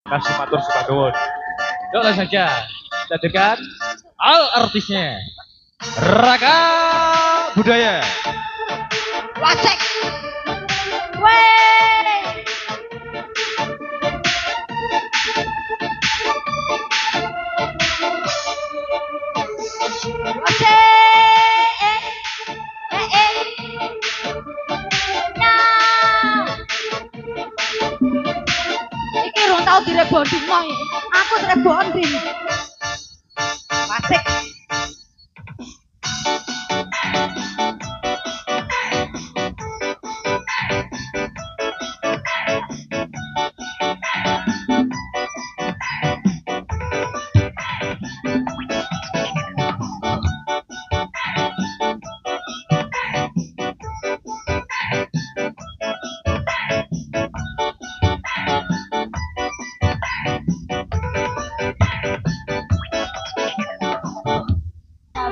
Kasih matur sepaduwun. Yuk langsung saja kita dengarkan artisnya Raka Budaya. Wacek. Wey. Wacek. Iki rong tau direbonding no. Aku direbonding. Wacek.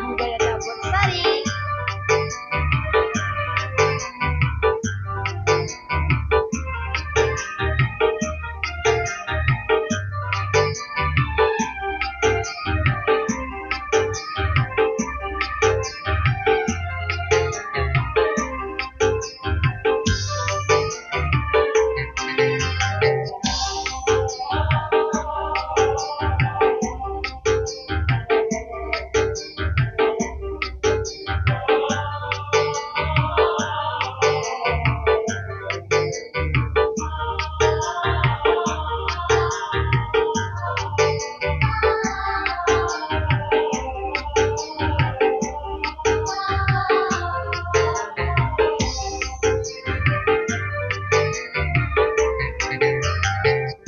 Budaya campur sari.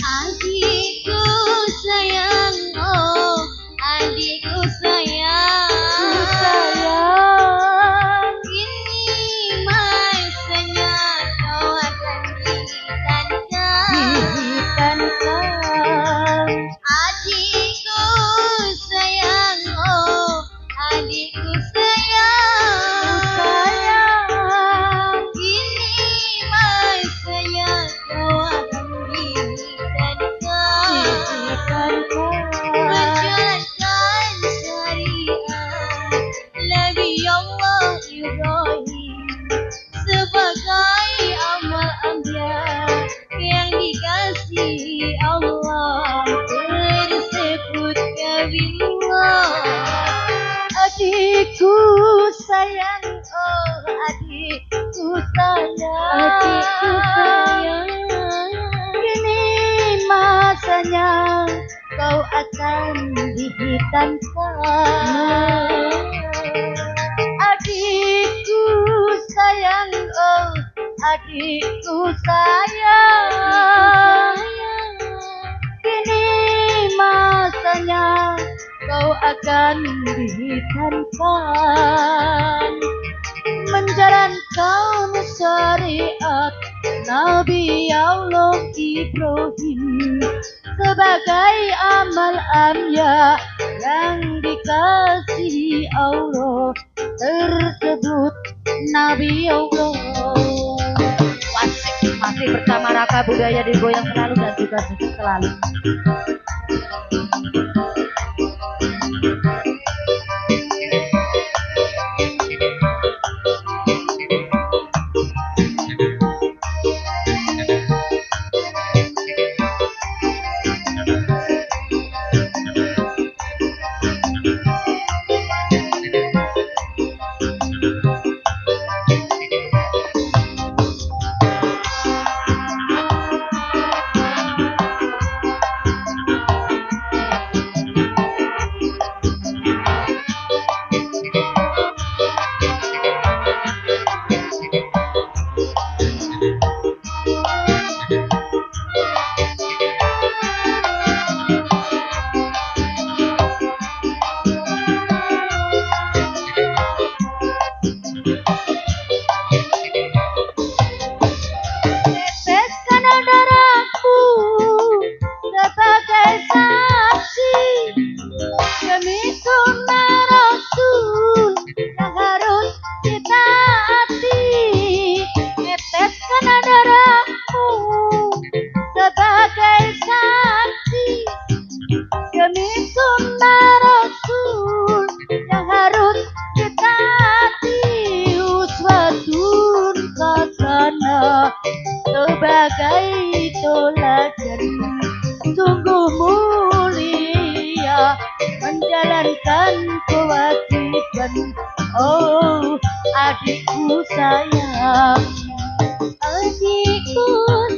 Adikku sayang, oh adikku sayang, ini masanya kau akan dihitankan. Adikku sayang, oh adikku sayang, ini masanya kau akan menjalankan syariat Nabi Allah Ibrahim sebagai amal anbiya yang dikasihi Allah tersebut kawinlah. Adikku sayang, oh adikku sayang, ini masanya kau akan dihitankan. Adikku sayang, oh adikku sayang, ini masanya kau akan dihitankan. Menjalankan syariat Nabi Allah Ibrahim sebagai amal amya yang dikasihi Allah tersebut Nabi Allah. Wasik masih bersama Raka Budaya digoyang selalu dan juga selalu. sebagai toladan sungguh mulia menjalankan kewajiban. Oh adikku sayang, adikku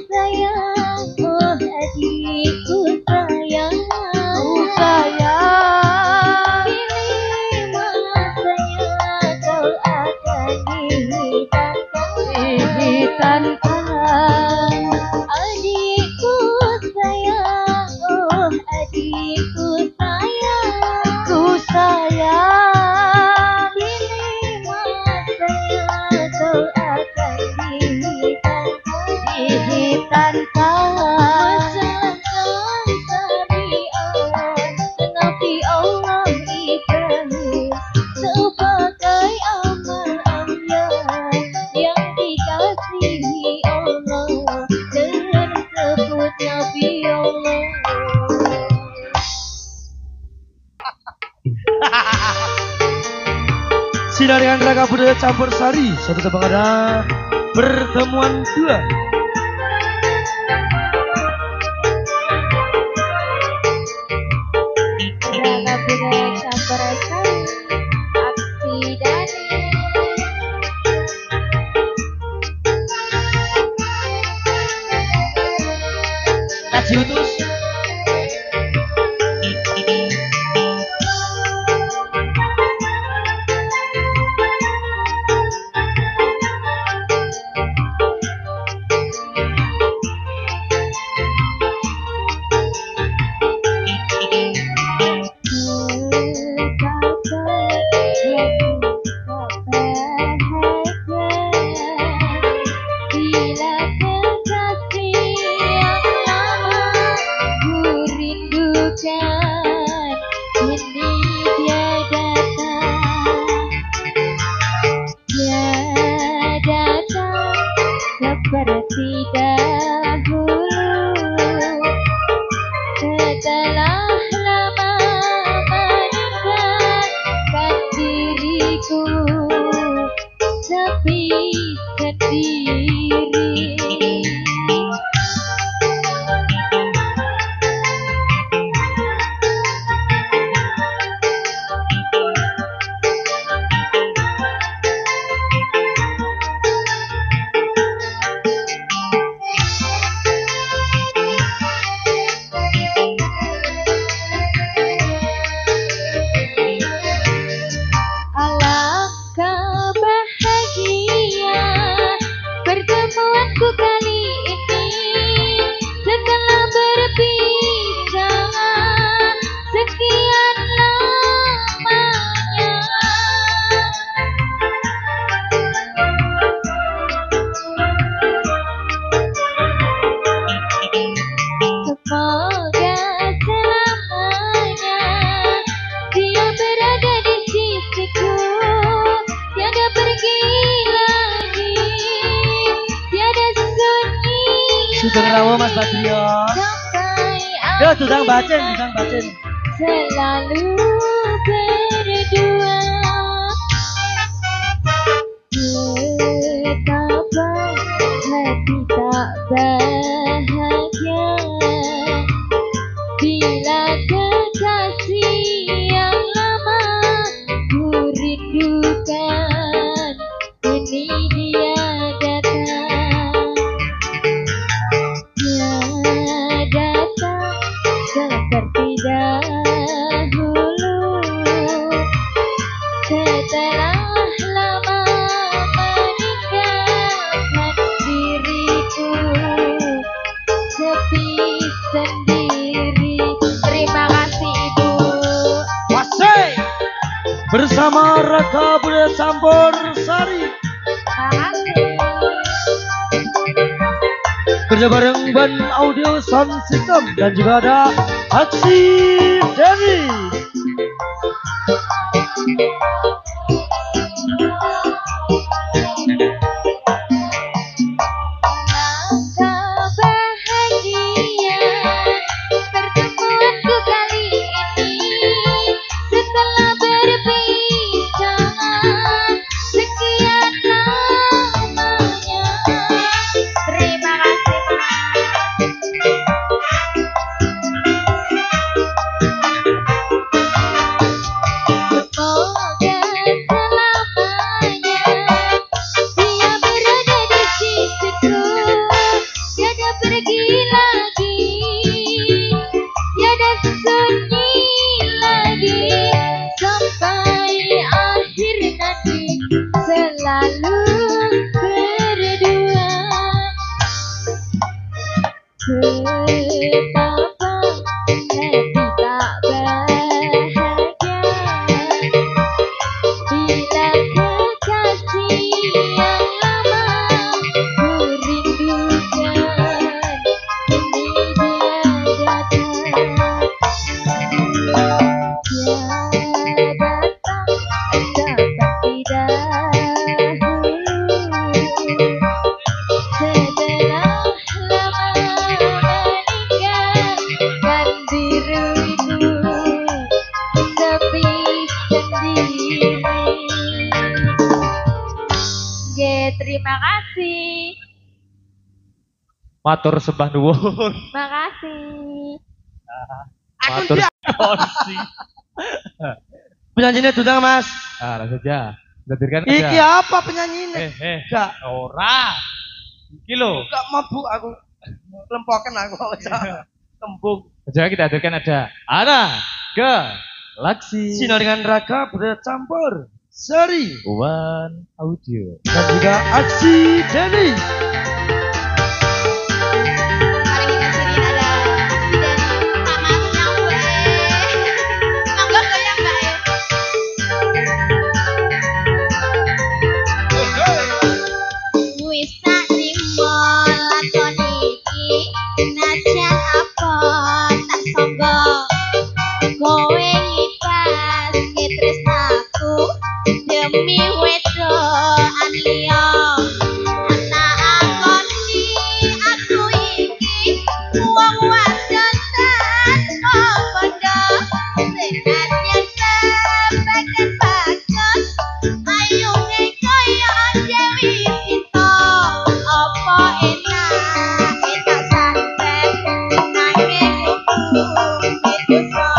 sayang, oh adikku sayang, sayang. Pilih masanya kau akan dihitankan. Adikku sayang, oh adikku sayang, ku sayang. Pilih masanya kau akan dihitankan. Nabi Allah Ibrahim sebagai amal amya yang dikasihi Allah dengan sebut Nabi Allah. Sinar dengan Raga Budaya Campur Sari, satu cabang ada pertemuan dua. Raga budaya campur sari, aksi dani. Kaji utus. Seperti dahulu setelah lama meninggalkan diriku sepi sendiri. Alangkah bahagia pertemuanku kali ini setelah berpisah sekian lamanya. Semoga selamanya dia berada di sisiku, tiada pergi lagi, tiada sunyi Sugeng Rawo Mas Badrion. sampai Yo tudang bacin. selalu berdua. Betapa hati tak bahagia bila kekasih yang lama ku rindukan ini dia datang. Dia datang seperti dahulu setelah lama meninggalkan diriku sepi sendiri. Terima kasih Ibu. Wasai bersama Raga Budaya Campur Sari. Makasih. Kerja bareng Band Audio Sound System dan juga ada Aksi Dewi. Alangkah bahagia pertemuanku kali ini setelah berpisah sekian lamanya. Terima kasih. Betapa hati tak bahagia bila kekasih yang lama ku rindukan kini dia datang. Dia datang seperti dahulu setelah lama meninggalkan diriku sepi sendiri. Terima kasih. Matur sembah nuwun. Makasih. Matur konsi. Penyanyinya Dudang Mas. Ah, langsung saja. Hadirkan Iki aja. apa penyanyinya? Gak. Ora. Iki lho. Gak mabuk aku. Lempokan aku. Kembung. Saja kita hadirkan ada Ana Galaksi. Sinar dengan raga bercampur seri One Audio. dan juga Aksi Denny. Mari kita sini ada Aksi Denny sama aku yang gue. Mangga goyang Mbak ya. Wis tak trimo lakon iki najan apa tak sangga kowe ngipas ngetresnaku demi wedokan liya anak akoni aku iki wong wadon tanpa padha senajan sampeyan bagus ayune kaya Dewi Sita apa enak tak santet nanging hukum dosa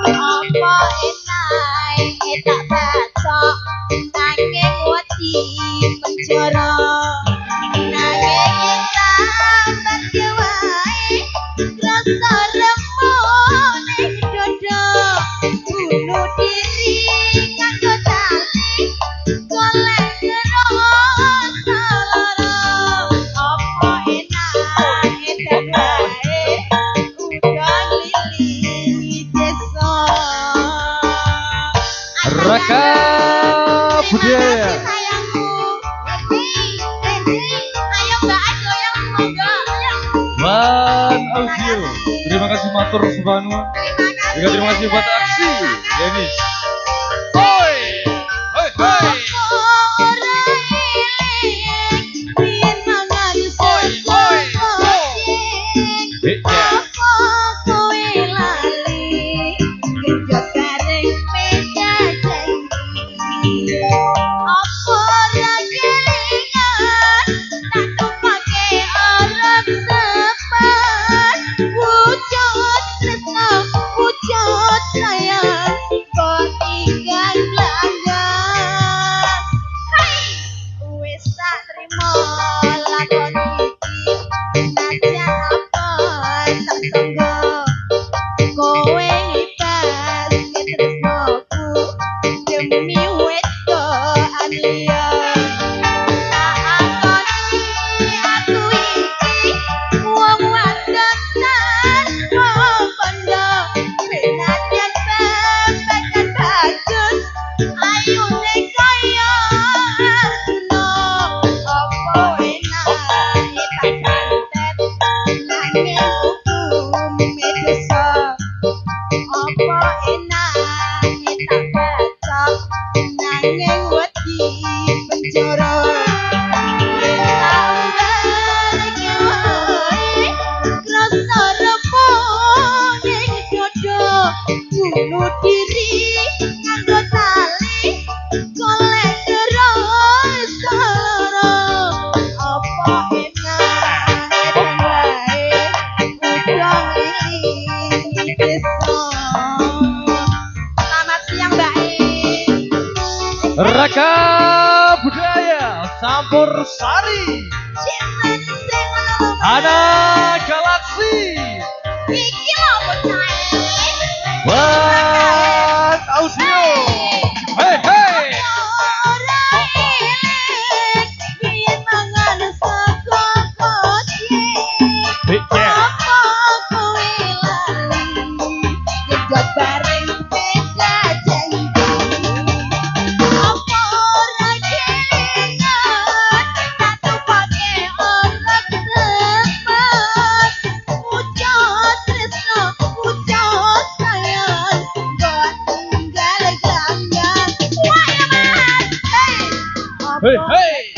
apa enak tak baca nanging wedi penjara nanging sambat wae rasa remone dodo bunuh diri nganggo tali golek ngerasa lara apa enak tak wae udah lili desa. Raka Budaya. Sayangku, ayo Mbak Ajo yang semoga. One Audio. Terima kasih matur sembah nuwun. Juga terima kasih buat Aksi Denny. Hoi. Hoi hoi. Bunuh diri nganggo tali golek terus lara apa enak wae udah lili desa. Selamat siang Mbak Raka Budaya Campur Sari. Ana Galaksi. Iki lho bocah. One Audio. Hei hei. Ora Hei, hei.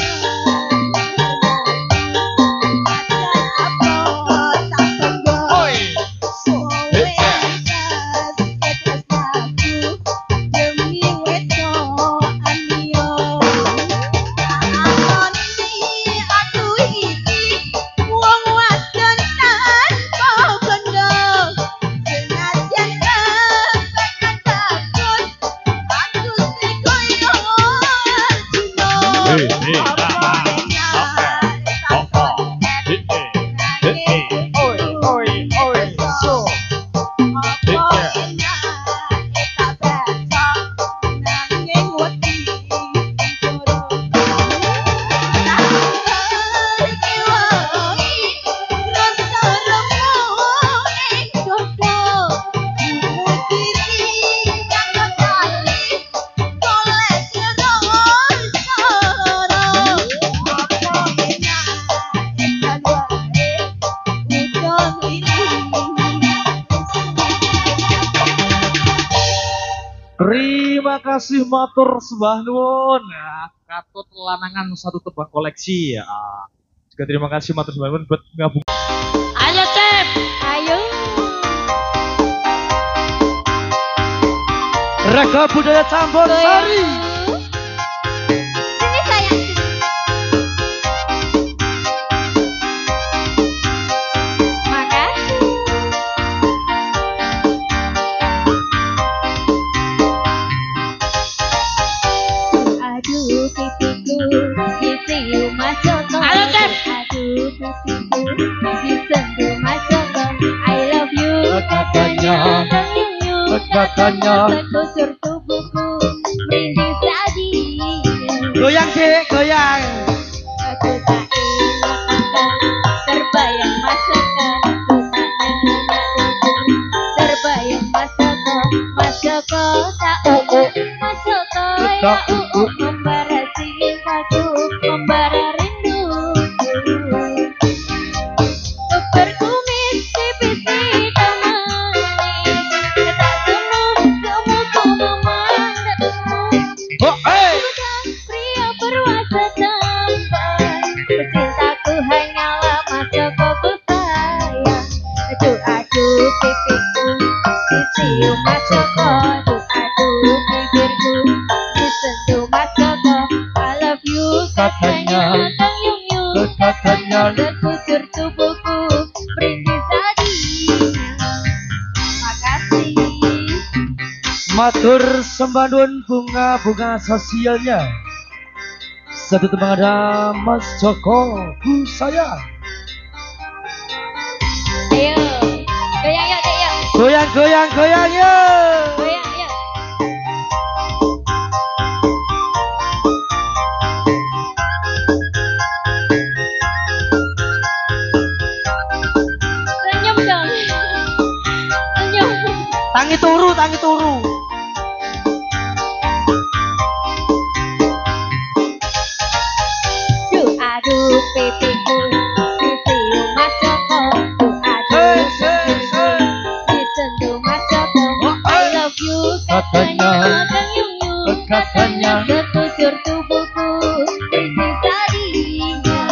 Terima kasih matur sembah nuwun. Ya, katut lanangan satu tebang koleksi ya. Juga terima kasih matur sembah nuwun buat gabung. Ayo Cep, ayo. Raga Budaya Campur Sari. Sini sayang. Makasih. Aduh pipiku, disiu masuk. Halo Cep. Aduh pipiku, disentuh masuk. I love you. Katanya, katanya. Sekusur tubuhku merinding tadi. Goyang dek, goyang. Aku tak ingat terbayang masakan. Aku tak nyenyak tidur terbayang masakan. Masakan tak masakan ya membara cintaku, membara rinduku. Berkumis tipis hitam manis, tak semu semuku memandangmu. Oh, Sudah pria berwajah tampan, cintaku hanyalah masa kau sayang. Aduh pipiku, disium masoko. Aduh bibirku, disentuh masoko. I love you katanya, Kang Yung Yung. katanya. Sekujur tubuhku merinding tadinya. Makasih. Matur sembah nuwun bunga-bunga sosialnya. Satu tembang ada Mas Joko Bu sayang. Ayo, goyang yuk, Dek, yuk. Goyang, goyang, goyang ya. Goyang yuk. Senyum dong. Senyum. Tangi turu, tangi turu. Aduh pipiku, disium masoko. Hey, Aduh hey, hey. disentuh masoko. I love you katanya, Kang Yung Yung. Katanya. Sekujur tubuhku merinding tadinya.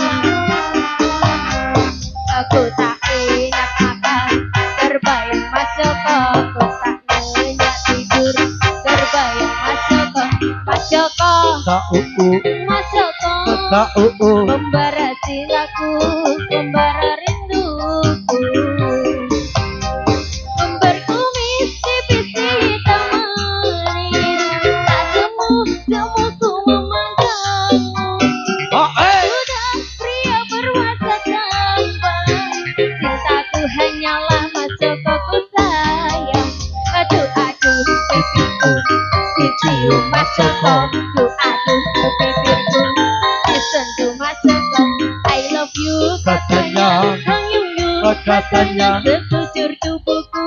Aku tak ingat makan, terbayang masoko. Aku tak nyenyak tidur, terbayang masoko. Masoko, Tak masoko. tak Membara cintaku, membara rinduku. Berkumis tipis hitam manis, tak semuku memandangmu. Oh, Sudah pria berwajah tampan, cintaku hanyalah masoko ku sayang. Aduh pipiku, dicium masoko. Aduh bibirku, disentuh masoko. I love you katanya, Kang Yung Yung. katanya. Sekujur tubuhku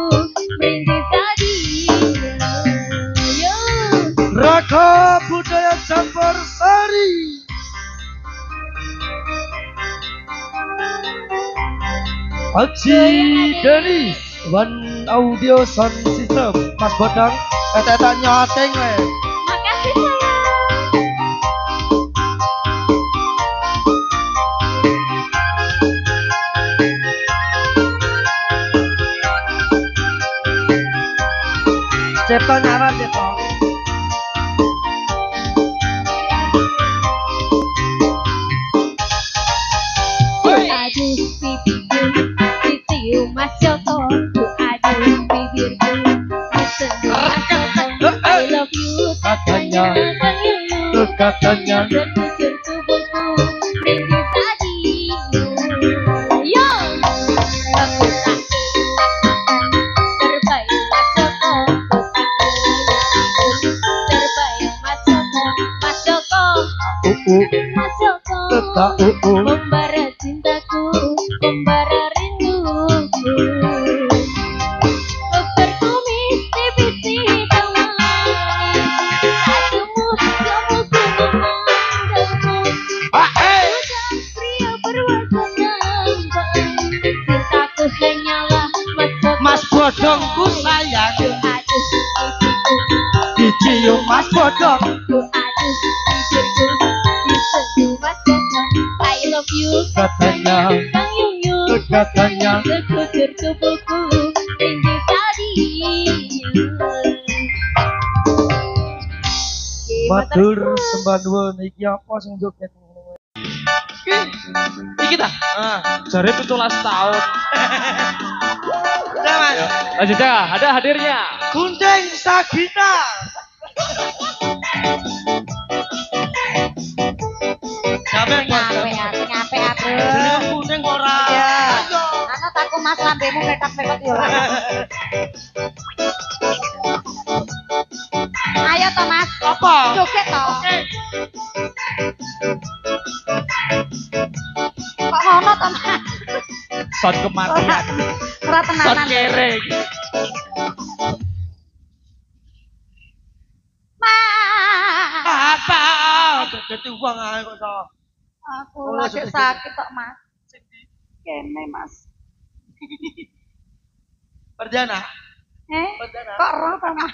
merinding tadinya. Yo. Raga Budaya Campur Sari. Haji Denis One Audio Sound System. Mas Bodang, etetan nyoting le. Makasih sayang. Cipto nyawa Cipto. Aduh bibirku dicium Mas Joko. Aduh bibirku disentuh Mas Joko. I love you katanya Kang Yuyun. Katanya Berjujur tubuhku rindu tadi. Yo, aku tak melakukan terbayang Mas Joko. Terbayang Mas Joko. Mas Joko. Mas Joko. Membara cintaku, membara rinduku. Berkumis tipis hitam wangi. Tak gemuk-gemuk memandangmu. Bukan pria berwajah ganteng. Cintaku hanyalah Mas bodongku sayang. Aduh pipiku, Dicium Mas bodong. aduh bibirku disentuh Mas Joko. I love you Katanya Kang Yuyun. Katanya Sekujur tubuhku rindu tadi. Matur sembah nuwun iki apa sing joget ngono. Iki ta? Jare 17 tahun. Udah Mas. Lanjut ya, ada hadirnya. Gunting Sagita. Sampai Ngape bro. gunting ora. Ana takku Mas lambemu mekat-mekat yo. Ayo to Mas. Apa? Joget to. Kok ngono to Mas? Shot kematian. Ora Shot tenanan. kere. Mas. Apa? Joget uang ae kok to. Aku lagi sakit kok Mas. Kene Mas. Perdana. Perdana. Kok roh to Mas?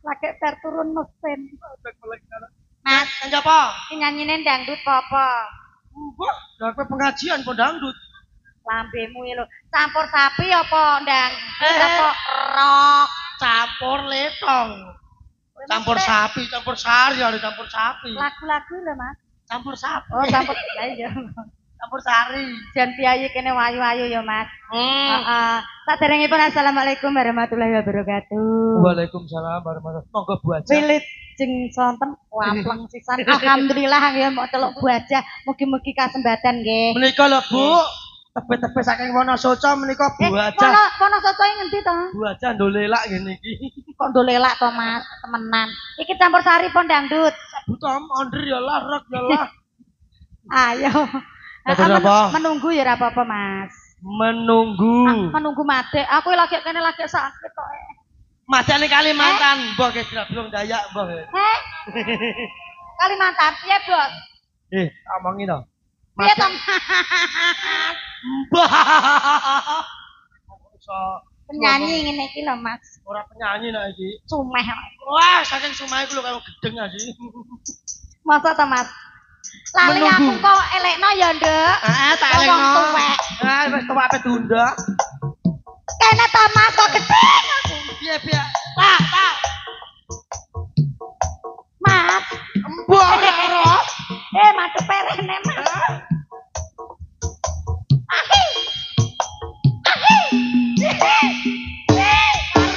Lagi terturun mesin. Mas, Nyanyi apa? ini nyanyine dangdut apa? Wah, sampai pengajian kok dangdut. Lambemu ya lo. Campur sapi apa ndang? Apa rock? Campur letong. Campur sapi, campur sari, ada campur sapi. Lagu-lagu lho Mas. Campur sapi. Oh, campur. Lah iya. Campur sari. Jan piyayi kene wayu-wayu ya Mas. Heeh. Saderengipun assalamualaikum warahmatullahi wabarakatuh. Waalaikumsalam warahmatullahi wabarakatuh. Monggo Bu Aja. Wilit jeng sonten wapleng sisan. Alhamdulillah ya mau teluk Bu Aja. Mugi-mugi kasembatan nggih. Menika lho Bu, tepe-tepe saking Wonosoco menika Bu Aja. Wonosoco ngendi to? Bu Aja ndolelak ngene iki. Kok ndolelak to Mas, temenan. Iki campur sari pon dangdut. Buta onder ya lah, rock ya lah. Ayo. Betul apa? Menunggu ya ora apa-apa Mas. Menunggu. Menunggu mate. Aku lagi kene lagi sakit kok. Madane Kalimantan, mbok ge belum Dayak, mbok. Kalimantan, piye Bos? Omongi to. Piye to? Mbah. Iso Penyanyi ngene iki lho Mas. ora penyanyi nek iki. Sumeh. Wah, saking sumahe ku lho kaya gedeng aja. Masa to Mas? Lali aku kok elekno ya, Nduk. Tak Wong elekno. tuwek. Wis tuwek ape tunda. Kene to Mas kok gedeng aku. Piye? Tak. Mas. Mbok ora. Madhep perene Mas.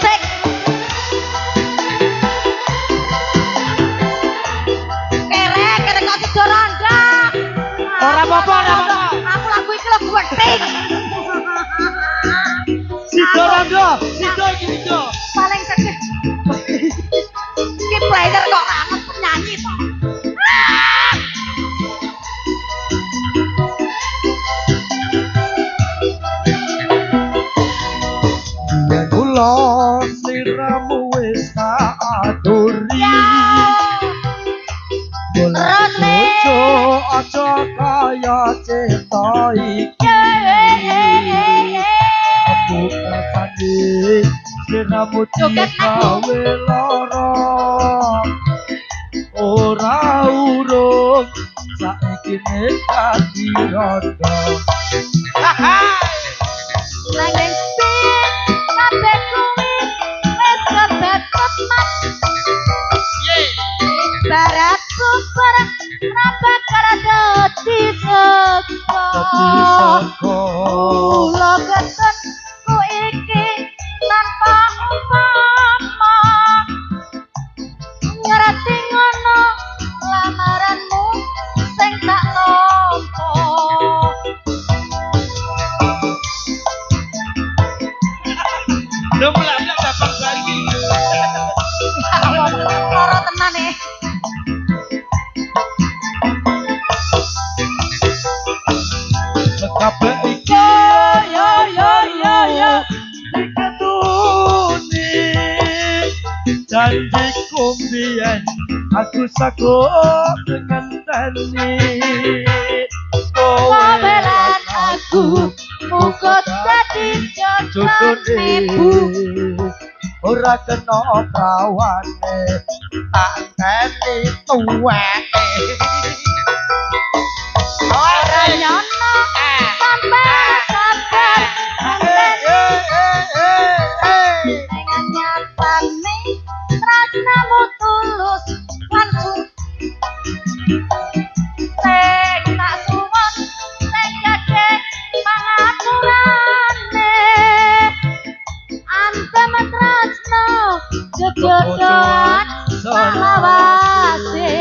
Sik. Kere kok tidur ronda. Ora apa-apa. Aku lagu iki lho gething. Sido rondo, sido iki sido. Paling sedih. Iki player kok amat penyanyi to. Yen kula sliramu wis tak aturi. Rone. Ojo aja kaya cita iki. Aku rasane sliramu gawe lara. Ora urung saiki nekat dirondo. Langeng kabeh kuwi wis kebet disangka kula ketun ku iki tanpa upama ngerti ngono lamaranmu sing tak tampa Lho mulak-mulak bapak bagi. loro tenan kabeh iki ya diketuni janjiku mbiyen aku sagut ngenteni kowe lan aku muga dadi jodoh ibu ora kena prawane tak teni tuweke ora nyono sampe sabar dengan nyatane tresnamu tulus lan sing tak suwun sing gede pangaturane antem tresno jodohan salawase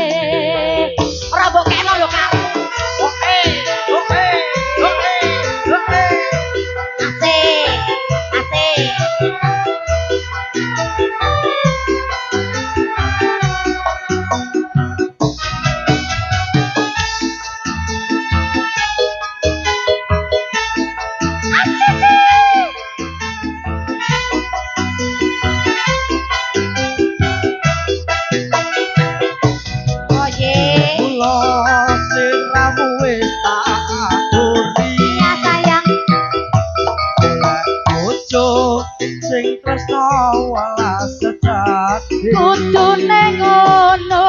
ora mbok kena lho kamu sing tresno walas sejati kudune ngono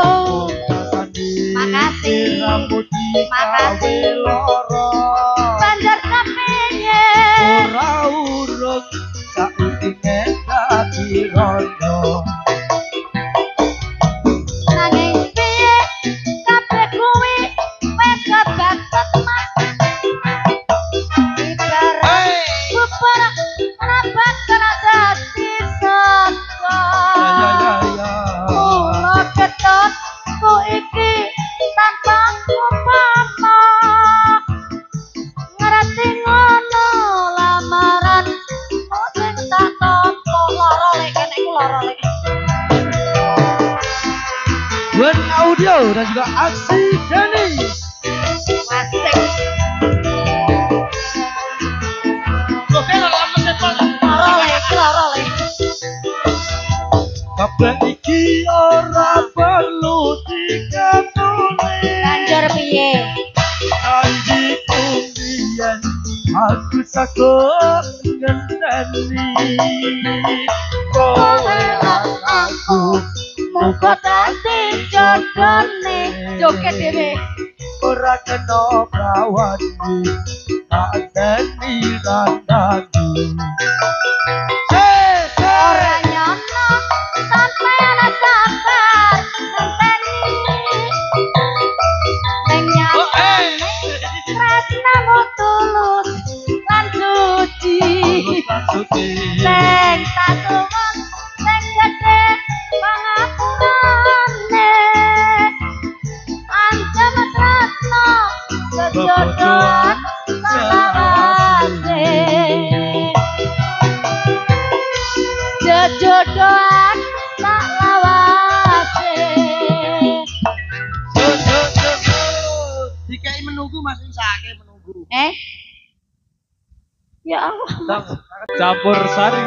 makasih rambut makasih loro banjar kepingin ora urut saiki dadi rondo nanging piye kabeh kuwi wis kebatet mas ibarat bubur rabat kena dadi saka kula ketut ku iki tanpa upama ngerti ngono lamaran sing tak tampa lara lek kene ku lara lek Wen Audio dan juga Aksi Dani asik Oke, lama sepol. lara lek kabeh iki ora perlu dikatone banjur piye janji kumbiyen aku sagut ngenteni kowe lan aku muga dadi jodone joget dhewe ora kena prawani tak deni dandani ora nyono sampe ana sabar ngenteni ning nyatane tresnamu tulus lan suci sing tak suwun sing gedhe pangapurane ancam tresno jodohan salawase jodohan salawase Dikai menunggu masih sake menunggu. ya Allah Campur Sari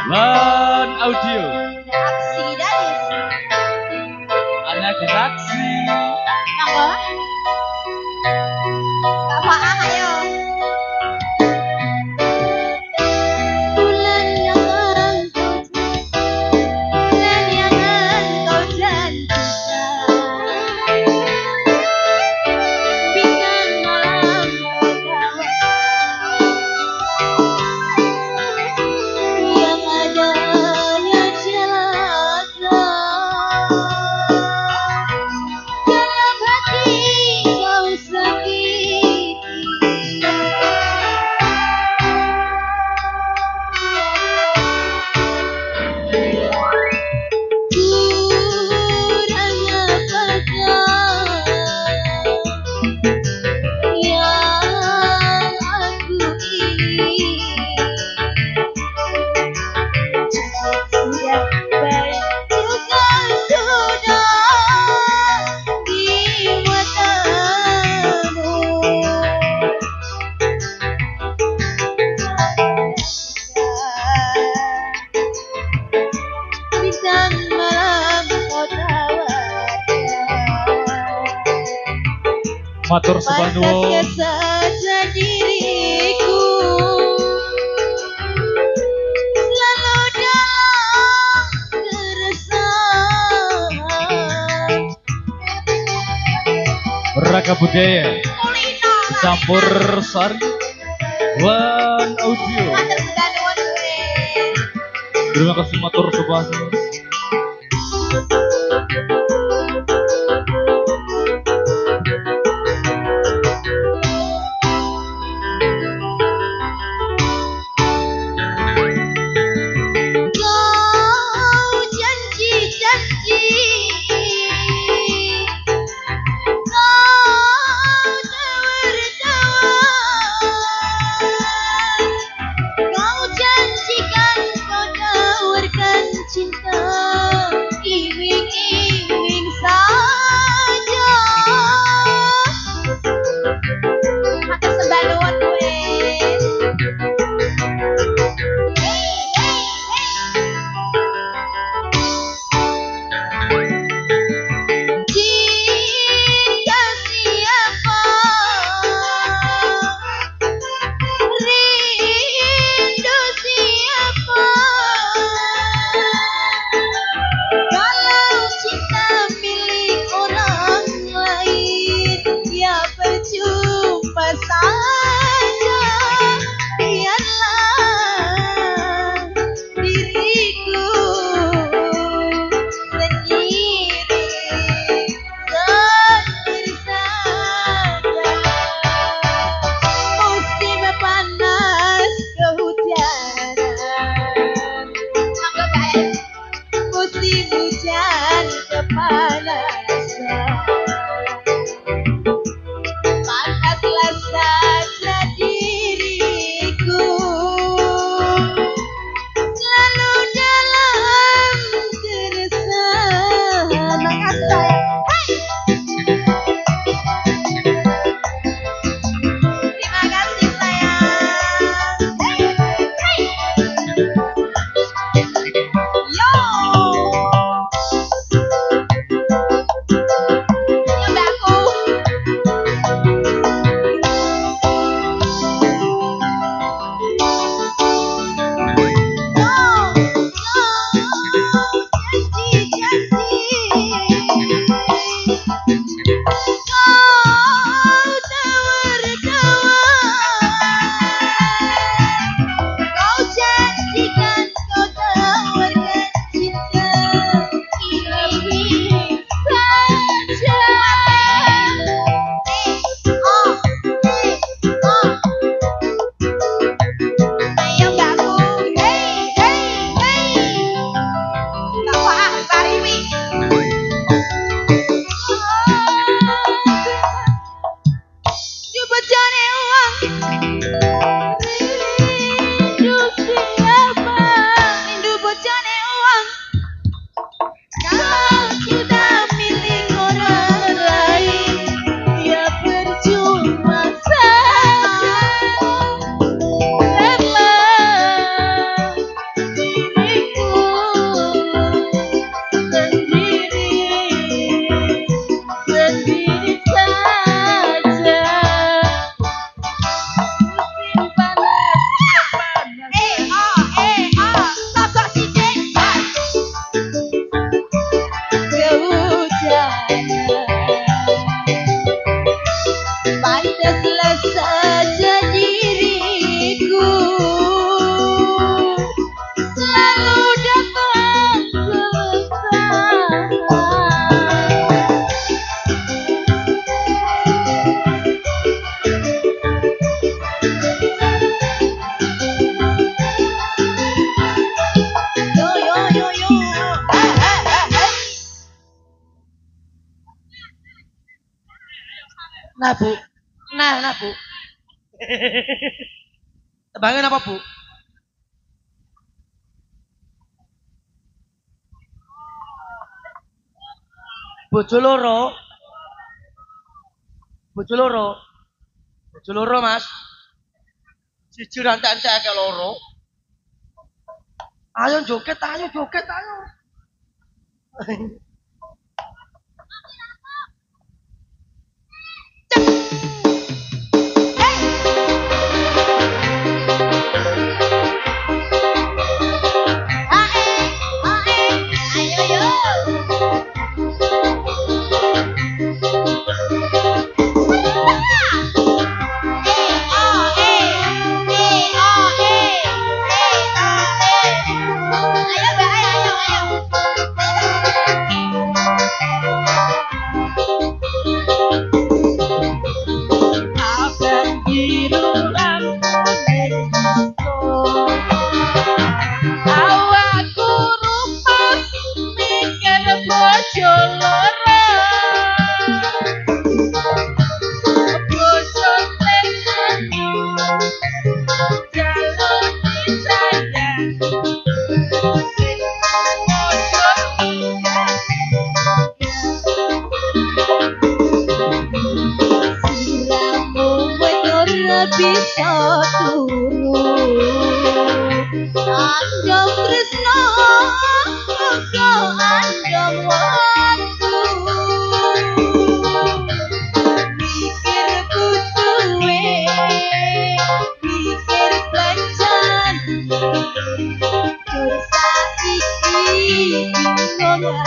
Lan Audio aksi danis Ada Geraksi monggo Bapak ayo bulan yang engkau janjikan bintang malam yang adanya celaka dalam hati Matur sembah nuwun. Pantas saja diriku selalu dalam keresahan. Raga budaya Kulino campur sari One Audio. Pantas sembah nuwun gue. Terima kasih matur sembah nuwun. Kau janji-janji, kau tawar-tawar, kau janjikan kau tawarkan cinta, iming-iming saja. Matur sembah nuwun gue. Cinta siapa, rindu siapa, kalau cinta milik orang lain ya percuma saja. Biarlah diriku sendiri saja. Musim panas kehujanan, musim hujan kepanasan. Pantaslah saja diriku selalu dalam keresahan. Makasih sayang. Terima kasih sayang. Yo. Nyobaku. Kau janjikan kau tawarkan cinta, ini saja. Ayo mbakku, hey hey hey. Kak Wah, Sariwi. Coba cari uang. Rindu siapa? Rindu bocane uang. Kalau sudah milik orang lain, ya percuma saja. Biarlah diriku sendiri saja. Musim panas kepanasan. Sosok sidik. Kehujanan. Pantaslah saja diriku selalu dapat yo yo yo yo. Nah, Bu. Nah, Bu. Tebangin apa, Bu? Bojo loro. Bojo loro. Bojo loro, Mas. Siji rantek-rantek akeh loro. Ayo joget, ayo. Cek. bisa turu andam tresno muga andam waktu mikir butuhe mikir pancen tur saiki bingung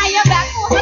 ayo mbakku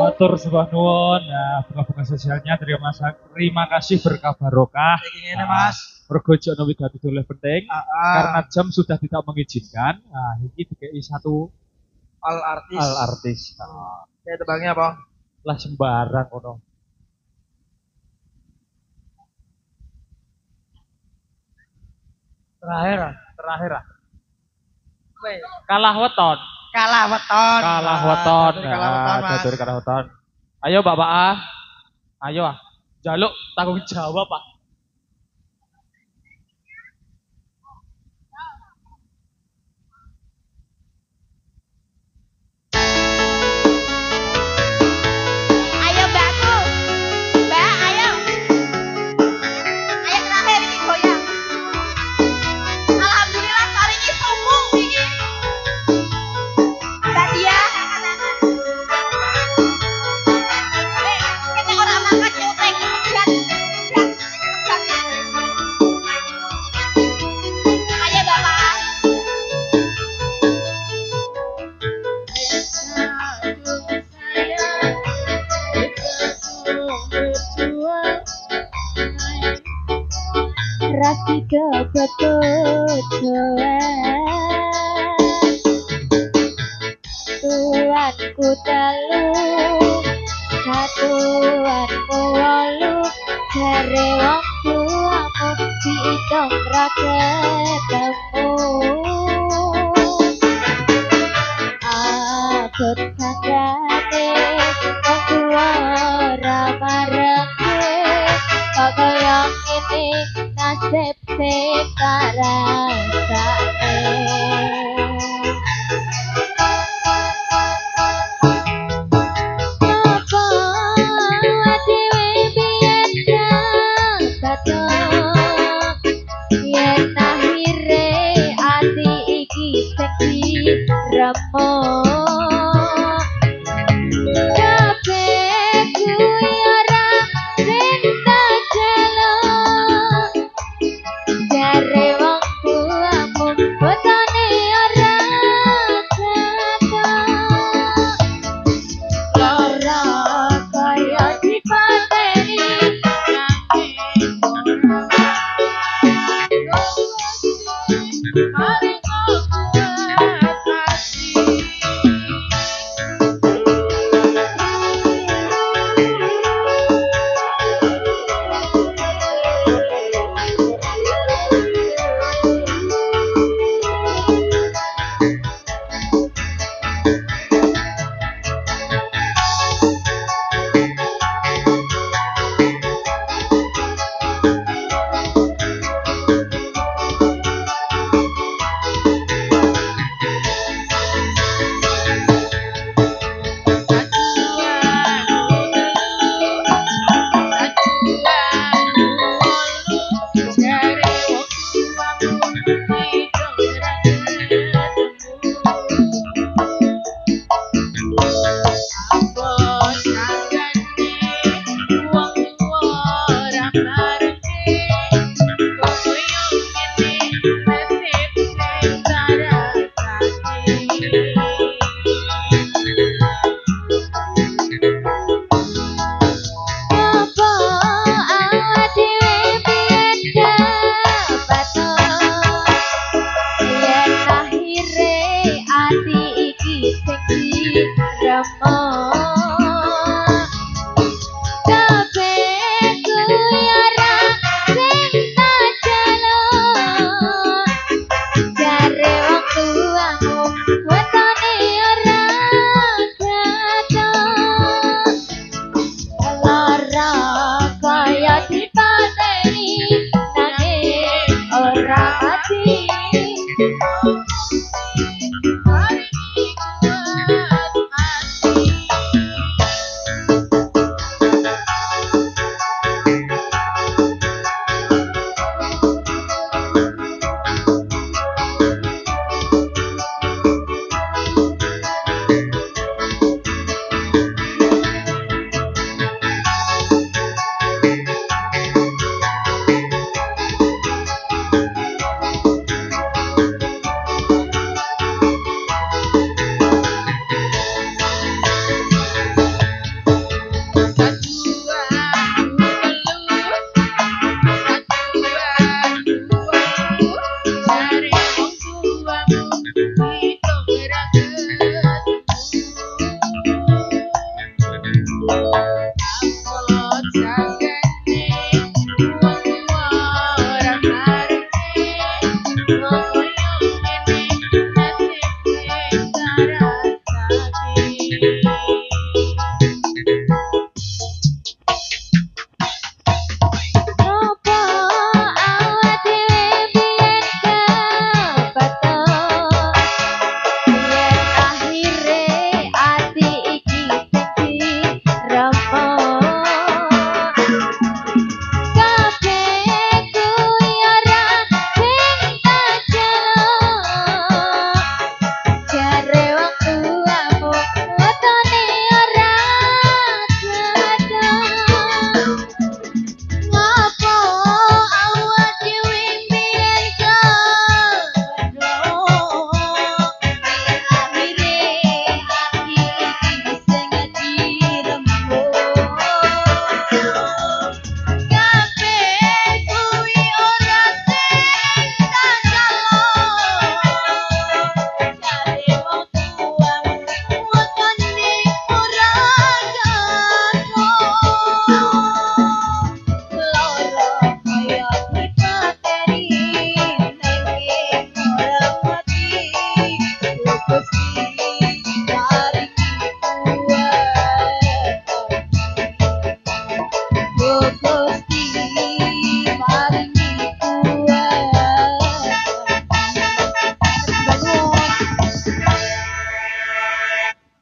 Matur sembah nuwun. Nah, bunga-bunga sosialnya terima kasih berkah barokah. Ini Mas. Mergo jono wigati doleh penting. Karena jam sudah tidak mengizinkan. Nah, iki dikei satu Al artis. al artis. Ya tebangnya apa? Lah sembarang kono. Terakhir ah. Kalah weton. Kalah weton. Kalah weton. Kalah weton, Mas. Catur kalah weton. Ayo Bapak ah. Ayo ah. Jaluk tanggung jawab ah. Ayo mbakku. Mbak, ayo. Ayo terakhir ini goyang. Alhamdulillah kali ini sombong ini. Mbak dia. Kena orang makan nyutek. Ayo Bapak. Rasika betujuan Tuanku telu Satuanku walu Jare wong tuamu Diitung ra ketemu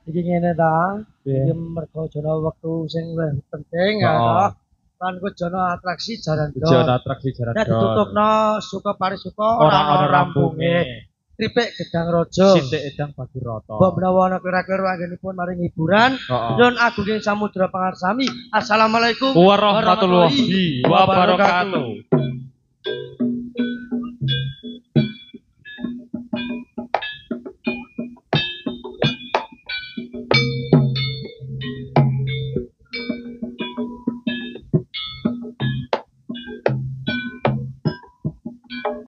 Iki ngene ta, Piye? iki mergo jana wektu sing luwih penting Oh. ya. Lan ku jana atraksi jaran dol. Jalan atraksi jalan Nek ditutupno suka parisuka ora ora ana rampunge. rampunge. Tripik gedang raja. Sithik edang bagi rata. Mbok menawa ana kira-kira anggenipun maring hiburan, Heeh. nyuwun agunging samudra pangarsami. Assalamualaikum Warahmatullahi wabarakatuh.